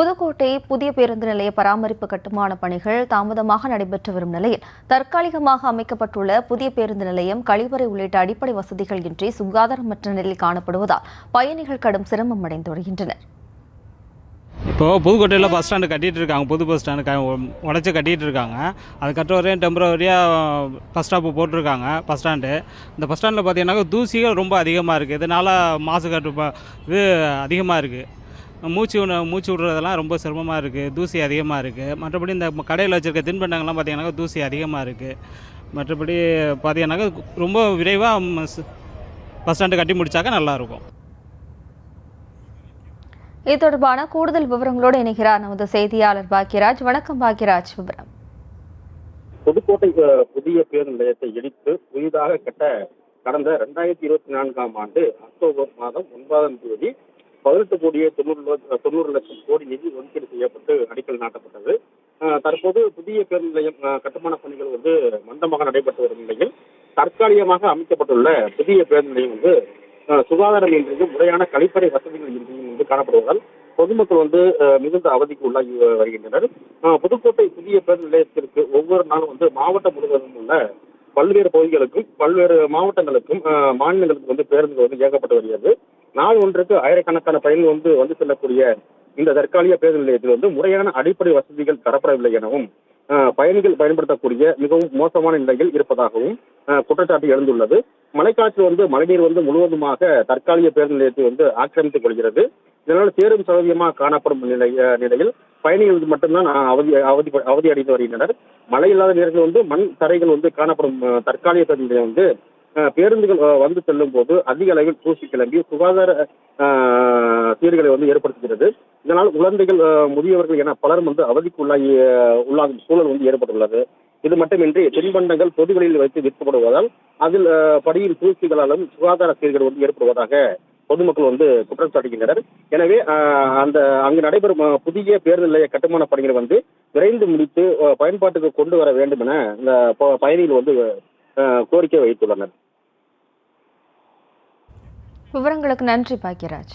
புதுக்கோட்டை புதிய பேருந்து நிலைய பராமரிப்பு கட்டுமான பணிகள் தாமதமாக நடைபெற்று வரும் நிலையில் தற்காலிகமாக அமைக்கப்பட்டுள்ள புதிய பேருந்து நிலையம் கழிவறை உள்ளிட்ட அடிப்படை வசதிகள் இன்றி சுகாதாரமற்ற நிலையில் காணப்படுவதால் பயணிகள் கடும் சிரமம் அடைந்து வருகின்றனர். இப்போது புதுக்கோட்டையில் பஸ் ஸ்டாண்டு கட்டிகிட்டு இருக்காங்க. புது பஸ் ஸ்டாண்டு உடச்சி கட்டிகிட்டு இருக்காங்க. அது கட்டுற வரையும் டெம்பரவரியாக பஸ் ஸ்டாப்பு போட்டிருக்காங்க. பஸ் ஸ்டாண்டு இந்த பஸ் ஸ்டாண்டில் பார்த்தீங்கன்னாக்கா தூசிகள் ரொம்ப அதிகமாக இருக்குது. இதனால் மாசு இது அதிகமாக இருக்குது. மூச்சு விடுறதெல்லாம் ரொம்ப சிரமமாக இருக்குது. தூசி அதிகமாக இருக்குது. மற்றபடி இந்த கடையில் வச்சுருக்க தின்பண்டங்கள்லாம் பார்த்தீங்கன்னாக்கா தூசி அதிகமாக இருக்குது. மற்றபடி பார்த்தீங்கன்னாக்கா ரொம்ப விரைவாக பஸ் ஸ்டாண்டு கட்டி முடித்தாக்கா நல்லாயிருக்கும். இது தொடர்பான கூடுதல் விவரங்களோடு இணைகிறார் நமது செய்தியாளர் பாக்யராஜ். வணக்கம் பாக்யராஜ். விவரம். புதுக்கோட்டை புதிய பேருந்து நிலையத்தை இடித்து புதிதாக கட்ட கடந்த 2024ஆம் ஆண்டு அக்டோபர் மாதம் 9ஆம் தேதி 18,90 லட்சம் கோடி நிதி ஒதுக்கீடு செய்யப்பட்டு அடிக்கல் நாட்டப்பட்டது. தற்போது புதிய பேருந்து நிலையம் கட்டுமான பணிகள் மந்தமாக நடைபெற்று வரும் நிலையில் தற்காலிகமாக அமைக்கப்பட்டுள்ள புதிய பேருந்து நிலையம் சுகாதாரம் இன்றியும் முறையான கழிப்பறை வசதிகள் இன்றியும் காணப்படுவதால் பொதுமக்கள் மிகுந்த அவதிக்கு உள்ளாகி வருகின்றனர். புதுக்கோட்டை புதிய பேருந்து நிலையத்திற்கு ஒவ்வொரு நாளும் மாவட்டம் முழுவதும் உள்ள பல்வேறு பகுதிகளுக்கும் பல்வேறு மாவட்டங்களுக்கும் மாநிலங்களுக்கும் பேருந்துகள் இயக்கப்பட்டு வருகிறது. நாள் ஒன்றுக்கு ஆயிரக்கணக்கான பயணிகள் வந்து செல்லக்கூடிய இந்த தற்காலிக பேருந்து நிலையத்தில் முறையான அடிப்படை வசதிகள் தரப்படவில்லை எனவும் பயணிகள் பயன்படுத்தக்கூடிய மிகவும் மோசமான நிலையில் இருப்பதாகவும் குற்றச்சாட்டு எழுந்துள்ளது. மழைக்காலத்தில் மழைநீர் முழுவதுமாக தற்காலிக பேருந்து நிலையத்தை ஆக்கிரமித்துக் கொள்கிறது. இதனால் சேரும் சௌகரியமாக காணப்படும் நிலையில் பயணிகள் மட்டும்தான் அவதி அடைந்து வருகின்றனர். மழை இல்லாத நேரத்தில் மண் தரைகள் காணப்படும் தற்காலிக பேருந்து நிலையம் பேருந்துகள் வந்து செல்லும் போது அதிக அளவில் தூசி கிளம்பி சுகாதார சீர்களை ஏற்படுத்துகிறது. இதனால் குழந்தைகள் முதியவர்கள் என பலரும் அவதிக்கு உள்ளாகும் சூழல் ஏற்பட்டுள்ளது. இது மட்டுமின்றி தின்பண்டங்கள் பொதுவெளியில் வைத்து விற்கப்படுவதால் அதில் படியின் தூசிகளாலும் சுகாதார சீர்கள் ஏற்படுவதாக பொதுமக்கள் குற்றம் சாட்டுகின்றனர். எனவே அங்கு நடைபெறும் புதிய பேருந்து நிலைய கட்டுமான பணிகளை விரைந்து முடித்து பயன்பாட்டுக்கு கொண்டு வர வேண்டும் என இந்த பயணிகள் கோரிக்கை வைத்துள்ளனர். விவரங்களுக்கு நன்றி பாக்யராஜ்.